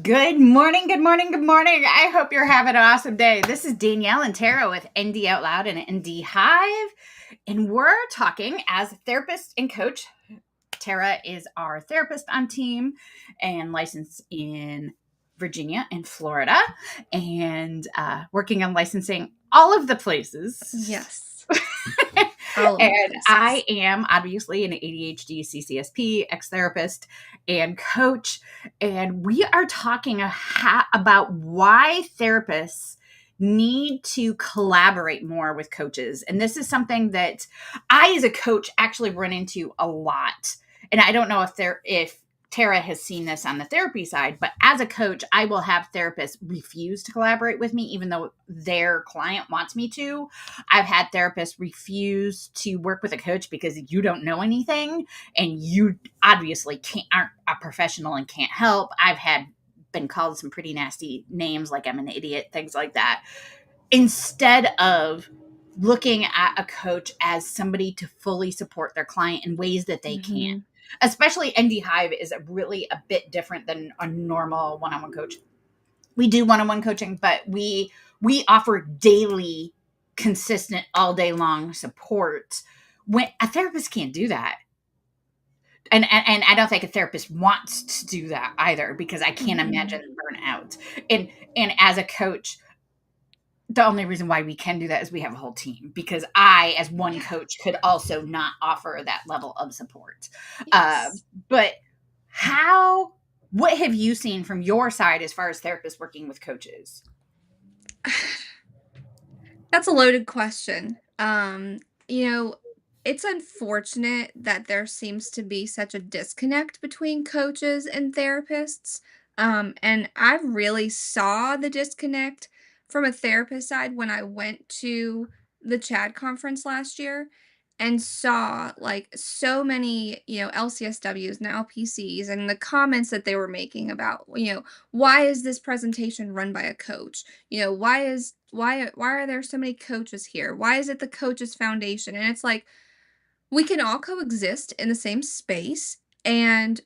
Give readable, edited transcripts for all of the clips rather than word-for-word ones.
Good morning, good morning, good morning. I hope you're having an awesome day. This is Danielle and Tara with ND Out Loud and ND Hive, and we're talking as a therapist and coach. Tara is our therapist on team and licensed in Virginia and Florida, and working on licensing all of the places. Yes. All of the And I places. am obviously an ADHD CCSP ex therapist and coach. And we are talking about why therapists need to collaborate more with coaches. And this is something that I, as a coach, actually run into a lot. And I don't know if Tara has seen this on the therapy side, but as a coach, I will have therapists refuse to collaborate with me, even though their client wants me to. I've had therapists refuse to work with a coach because you don't know anything and you obviously aren't a professional and can't help. I've had been called some pretty nasty names like I'm an idiot, things like that. Instead of looking at a coach as somebody to fully support their client in ways that they can. Mm-hmm. Especially ND Hive is really a bit different than a normal one-on-one coach. We do one-on-one coaching, but we offer daily, consistent, all day long support. When a therapist can't do that, and I don't think a therapist wants to do that either, because I can't Mm-hmm. imagine burnout. And as a coach, the only reason why we can do that is we have a whole team, because I, as one Yeah. coach, could also not offer that level of support. Uh, Yes. but how? What have you seen from your side as far as therapists working with coaches? That's a loaded question. You know, it's unfortunate that there seems to be such a disconnect between coaches and therapists. And I really saw the disconnect from a therapist side when I went to the CHAD conference last year and saw like so many, LCSWs and LPCs and the comments that they were making about, why is this presentation run by a coach? Why are there so many coaches here? Why is it the coaches foundation? And it's like we can all coexist in the same space, and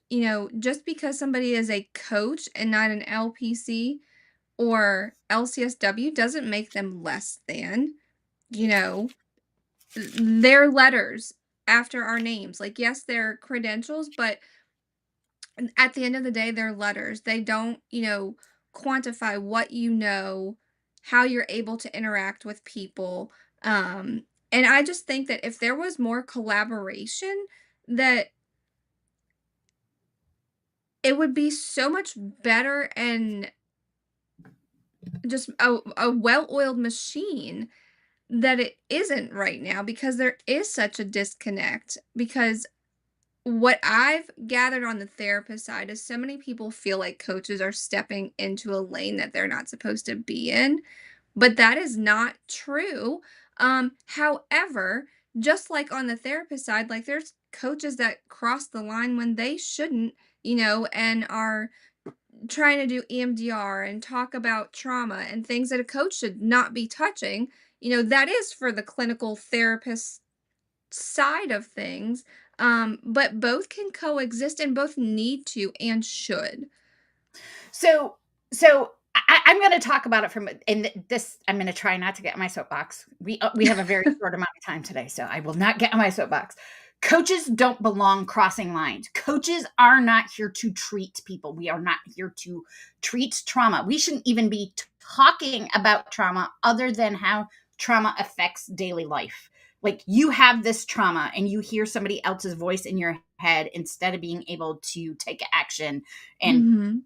just because somebody is a coach and not an LPC or LCSW doesn't make them less than. you know their letters after our names, like, yes, they're credentials, but at the end of the day, they're letters. They don't, quantify what how you're able to interact with people. And I just think that if there was more collaboration, that it would be so much better and just a well-oiled machine that it isn't right now, because there is such a disconnect. Because what I've gathered on the therapist side is so many people feel like coaches are stepping into a lane that they're not supposed to be in, but that is not true. However, just like on the therapist side, like there's coaches that cross the line when they shouldn't, and are trying to do EMDR and talk about trauma and things that a coach should not be touching. That is for the clinical therapist side of things. But both can coexist and both need to and should. So I'm going to talk about it from, and this, I'm going to try not to get on my soapbox. We have a very short amount of time today, so I will not get on my soapbox. Coaches don't belong crossing lines. Coaches are not here to treat people. We are not here to treat trauma. We shouldn't even be talking about trauma other than how trauma affects daily life. Like, you have this trauma and you hear somebody else's voice in your head instead of being able to take action and Mm-hmm.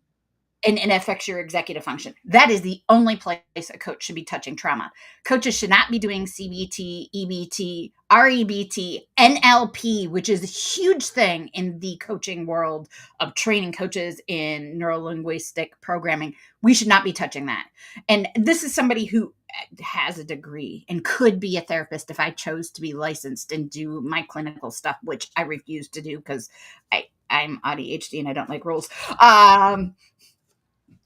and it affects your executive function. That is the only place a coach should be touching trauma. Coaches should not be doing CBT, EBT, REBT, NLP, which is a huge thing in the coaching world of training coaches in neurolinguistic programming. We should not be touching that. And this is somebody who has a degree and could be a therapist if I chose to be licensed and do my clinical stuff, which I refuse to do because I'm ADHD and I don't like rules.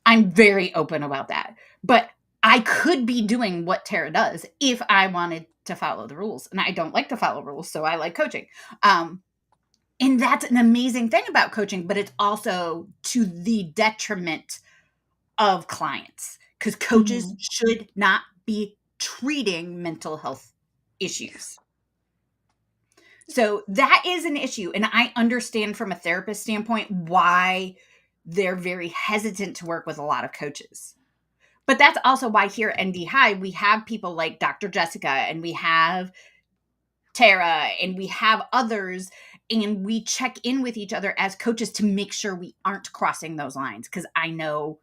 I'm very open about that. But I could be doing what Tara does if I wanted to follow the rules. And I don't like to follow rules, so I like coaching. And that's an amazing thing about coaching, but it's also to the detriment of clients, because coaches Mhm. should not be treating mental health issues. So that is an issue. And I understand from a therapist standpoint why they're very hesitant to work with a lot of coaches. But that's also why here at ND High, we have people like Dr. Jessica and we have Tara and we have others, and we check in with each other as coaches to make sure we aren't crossing those lines. Because I know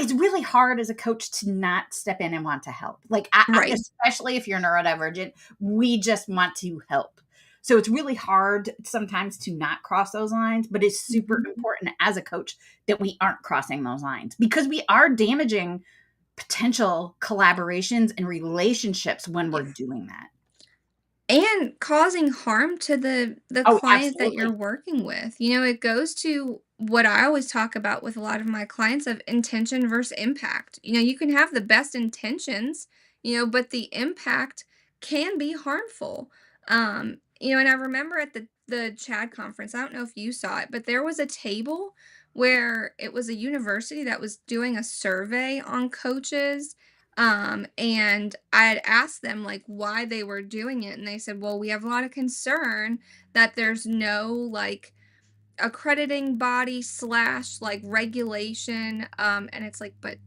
it's really hard as a coach to not step in and want to help. Like, Right. especially if you're neurodivergent, we just want to help. So it's really hard sometimes to not cross those lines, but it's super Mhm. important as a coach that we aren't crossing those lines, because we are damaging potential collaborations and relationships when we're Yeah. doing that. And causing harm to the Oh, client that you're absolutely. working with. You know, it goes to what I always talk about with a lot of my clients of intention versus impact. You know, you can have the best intentions, but the impact can be harmful. And I remember at the CHAD conference, I don't know if you saw it, but there was a table where it was a university that was doing a survey on coaches, and I had asked them like why they were doing it, and they said, "Well, we have a lot of concern that there's no like accrediting body slash like regulation." And it's like, but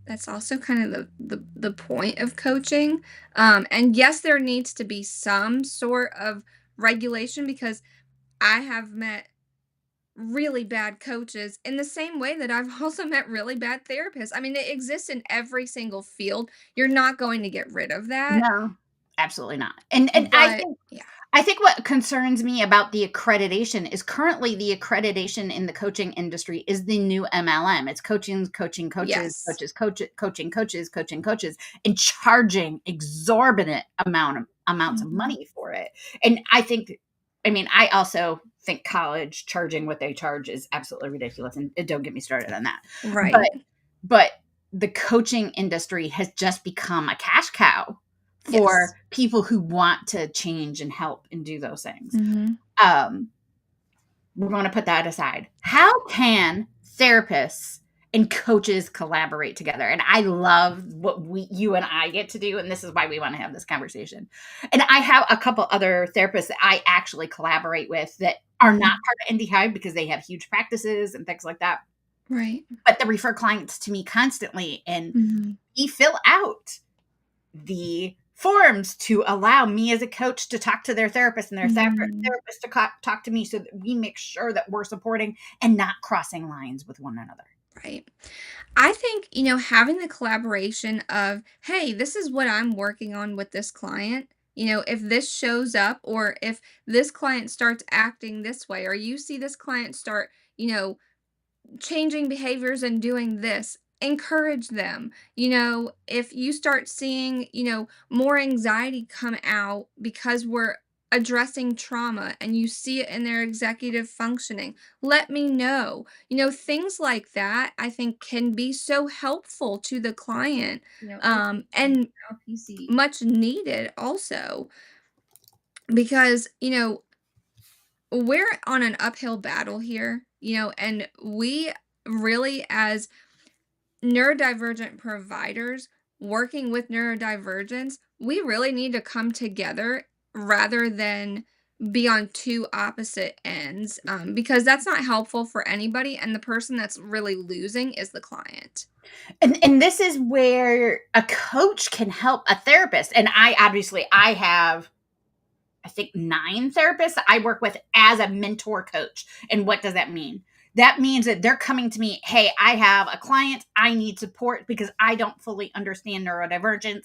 that's also kind of the point of coaching. And yes, there needs to be some sort of regulation because I have met really bad coaches in the same way that I've also met really bad therapists. I mean, it exists in every single field. You're not going to get rid of that. No, absolutely not. And But yeah. I think what concerns me about the accreditation is currently the accreditation in the coaching industry is the new MLM. It's coaching Yes. coaching coaches, and charging exorbitant amounts of Mhm. money for it. And I also think college charging what they charge is absolutely ridiculous. And don't get me started on that. But Right. but the coaching industry has just become a cash cow Yes. for people who want to change and help and do those things. Mhm. Um, we're going to put that aside. How can therapists and coaches collaborate together? And I love what you and I get to do, and this is why we want to have this conversation. And I have a couple other therapists that I actually collaborate with that are not Mhm. part of Indie High because they have huge practices and things like that, Right. but they refer clients to me constantly, and Mhm. we fill out the forms to allow me as a coach to talk to their therapist and their Mhm. therapist to talk to me, so that we make sure that we're supporting and not crossing lines with one another. Right. I think, having the collaboration of, hey, this is what I'm working on with this client. If this shows up or if this client starts acting this way, or you see this client start, changing behaviors and doing this, encourage them. If you start seeing, more anxiety come out because we're addressing trauma and you see it in their executive functioning, let me know. Things like that I think can be so helpful to the client, and much needed also because, we're on an uphill battle here, and we really, as neurodivergent providers working with neurodivergence, we really need to come together rather than be on two opposite ends, because that's not helpful for anybody. And the person that's really losing is the client. And this is where a coach can help a therapist. And I have, I think, 9 therapists that I work with as a mentor coach. And what does that mean? That means that they're coming to me, hey, I have a client, I need support because I don't fully understand neurodivergence.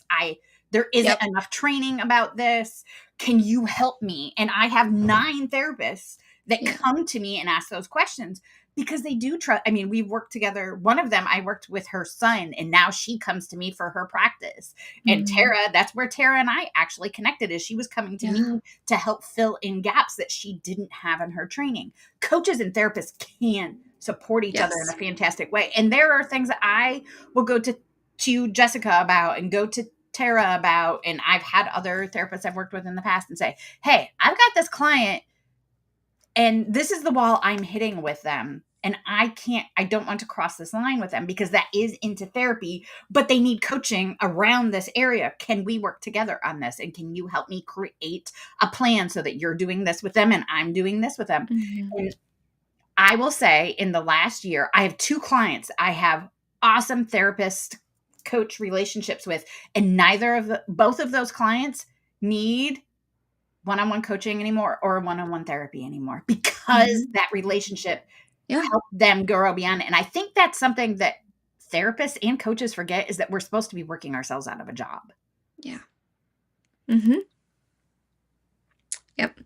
There isn't Yep. enough training about this. Can you help me? And I have 9 therapists that Yeah. come to me and ask those questions because they do trust. I mean, we've worked together. One of them, I worked with her son, and now she comes to me for her practice. And Mhm. That's where Tara and I actually connected, is she was coming to Yeah. me to help fill in gaps that she didn't have in her training. Coaches and therapists can support each other in a Yes. fantastic way. And there are things that I will go to Jessica about and go to Tara about. And I've had other therapists I've worked with in the past and say, hey, I've got this client and this is the wall I'm hitting with them. and I don't want to cross this line with them because that is into therapy, but they need coaching around this area. Can we work together on this? And can you help me create a plan so that you're doing this with them and I'm doing this with them? Mhm. And I will say in the last year, I have 2 clients I have awesome therapist coach relationships with, and both of those clients need one-on-one coaching anymore or one-on-one therapy anymore because Mhm. that relationship Yeah. helped them grow beyond it. And I think that's something that therapists and coaches forget, is that we're supposed to be working ourselves out of a job. Yeah. Mhm. Yep.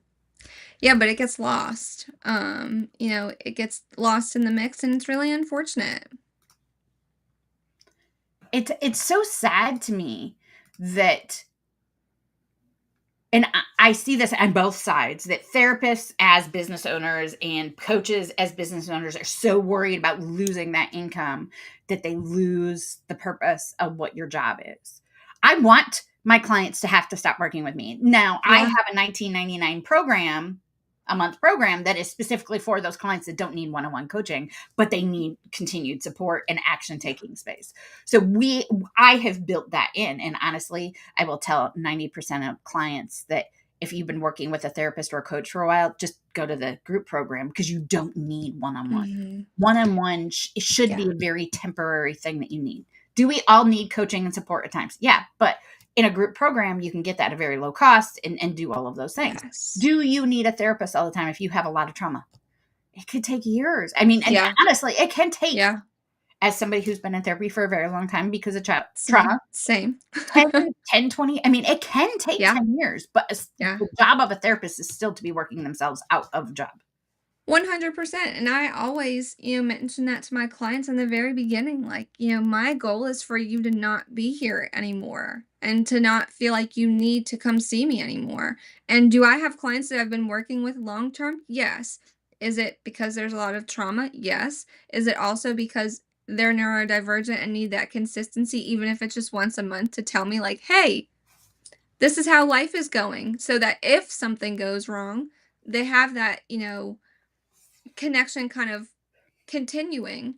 Yeah, but it gets lost. It gets lost in the mix, and it's really unfortunate. It's so sad to me that, and I see this on both sides, that therapists as business owners and coaches as business owners are so worried about losing that income that they lose the purpose of what your job is. I want my clients to have to stop working with me. Now, I Yeah. have a 1999 program, a month program that is specifically for those clients that don't need one-on-one coaching, but they need continued support and action taking space. So I have built that in, and honestly, I will tell 90% of clients that if you've been working with a therapist or a coach for a while, just go to the group program because you don't need one-on-one. Mhm. One-on-one should be Yeah. a very temporary thing that you need. Do we all need coaching and support at times? Yeah, but in a group program, you can get that at a very low cost and do all of those things. Yes. Do you need a therapist all the time if you have a lot of trauma? It could take years. I mean, and Yeah. honestly, it can take, Yeah. as somebody who's been in therapy for a very long time because of trauma, Same. Same. 10, 20. I mean, it can take Yeah. 10 years, but Yeah. the job of a therapist is still to be working themselves out of a job. 100%. And I always, mention that to my clients in the very beginning. Like, my goal is for you to not be here anymore and to not feel like you need to come see me anymore. And do I have clients that I've been working with long term? Yes. Is it because there's a lot of trauma? Yes. Is it also because they're neurodivergent and need that consistency, even if it's just once a month, to tell me, like, hey, this is how life is going, so that if something goes wrong, they have that, connection kind of continuing.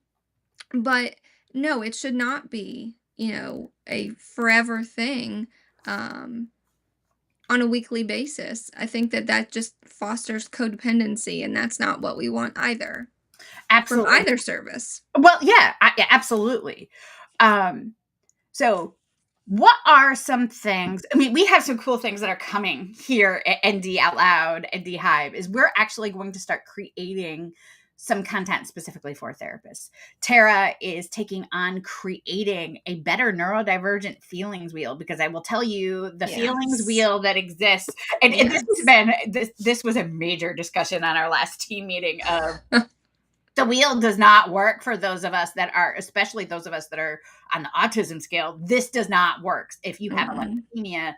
But no, it should not be, a forever thing um, on a weekly basis. I think that that just fosters codependency, and that's not what we want either from Absolutely. either service. Well, yeah, yeah, absolutely. Um, so what are some things? I mean, we have some cool things that are coming here at ND Out Loud, ND Hive, is we're actually going to start creating some content specifically for therapists. Tara is taking on creating a better neurodivergent feelings wheel, because I will tell you, the feelings Yes. wheel that exists, and Yes. this was a major discussion on our last team meeting of, the wheel does not work for those of us that are, especially those of us that are on the autism scale. This does not work. If you have a Mm-mm. lymphemia,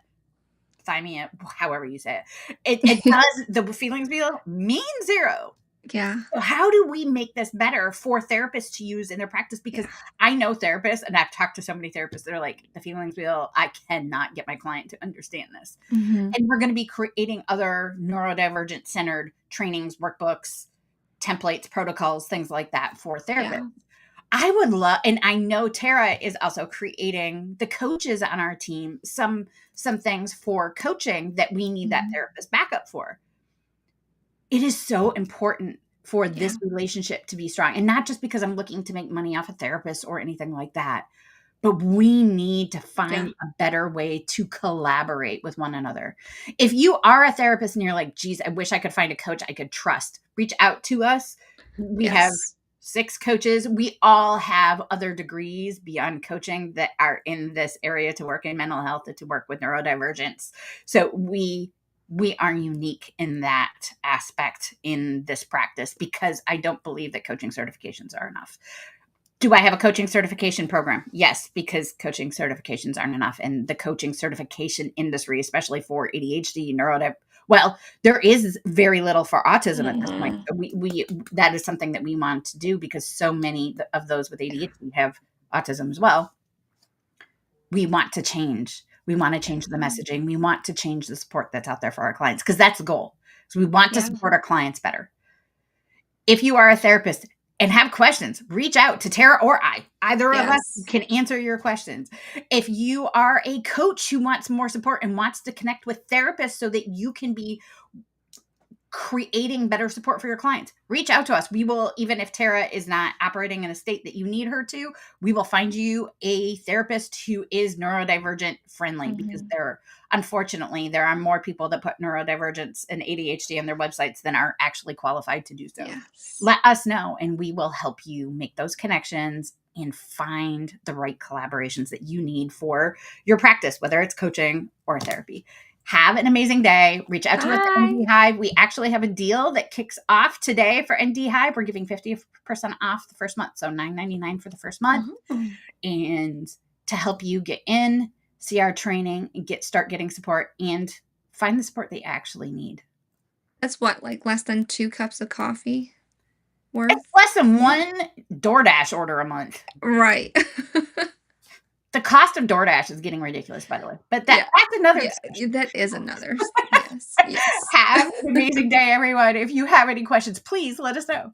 thymia, however you say it does, the feelings wheel means 0. Yeah. So how do we make this better for therapists to use in their practice? Because Yeah. I know therapists, and I've talked to so many therapists that are like, the feelings wheel, I cannot get my client to understand this. Hmm. And we're going to be creating other neurodivergent centered trainings, workbooks, templates, protocols, things like that for therapists. Yeah. I would love, and I know Tara is also creating, the coaches on our team, some things for coaching that we need that Hmm. therapist backup for. It is so important for Yeah. this relationship to be strong, and not just because I'm looking to make money off a therapist or anything like that, but we need to find Yeah. a better way to collaborate with one another. If you are a therapist and you're like, geez, I wish I could find a coach I could trust, reach out to us. We have Yes. 6 coaches. We all have other degrees beyond coaching that are in this area to work in mental health and to work with neurodivergence. So we are unique in that aspect in this practice, because I don't believe that coaching certifications are enough. Do I have a coaching certification program? Yes, because coaching certifications aren't enough. And the coaching certification industry, especially for ADHD, well, there is very little for autism at this point. Hmm. So we that is something that we want to do, because so many of those with ADHD have autism as well. We want to change. We want to change the messaging. We want to change the support that's out there for our clients, because that's the goal. So we want to Yeah. support our clients better. If you are a therapist, and have questions, reach out to Tara or I. Either of us Yes. can answer your questions. If you are a coach who wants more support and wants to connect with therapists so that you can be creating better support for your clients, reach out to us. We will, even if Tara is not operating in a state that you need her to, we will find you a therapist who is neurodivergent friendly, because unfortunately, there are more people that put neurodivergence and ADHD on their websites than are actually qualified to do so. Yes. Let us know, and we will help you make those connections and find the right collaborations that you need for your practice, whether it's coaching or therapy. Have an amazing day. Reach out to us at Bye. ND Hive. We actually have a deal that kicks off today for ND Hive. We're giving 50% off the first month, so $9.99 for the first month. Oh. And to help you get in, see our training, and start getting support, and find the support they actually need. That's what, like less than 2 cups of coffee worth? It's less than one DoorDash order a month. Right. The cost of DoorDash is getting ridiculous, by the way. But that's another discussion. That is another. Yes. Have an amazing day, everyone. If you have any questions, please let us know.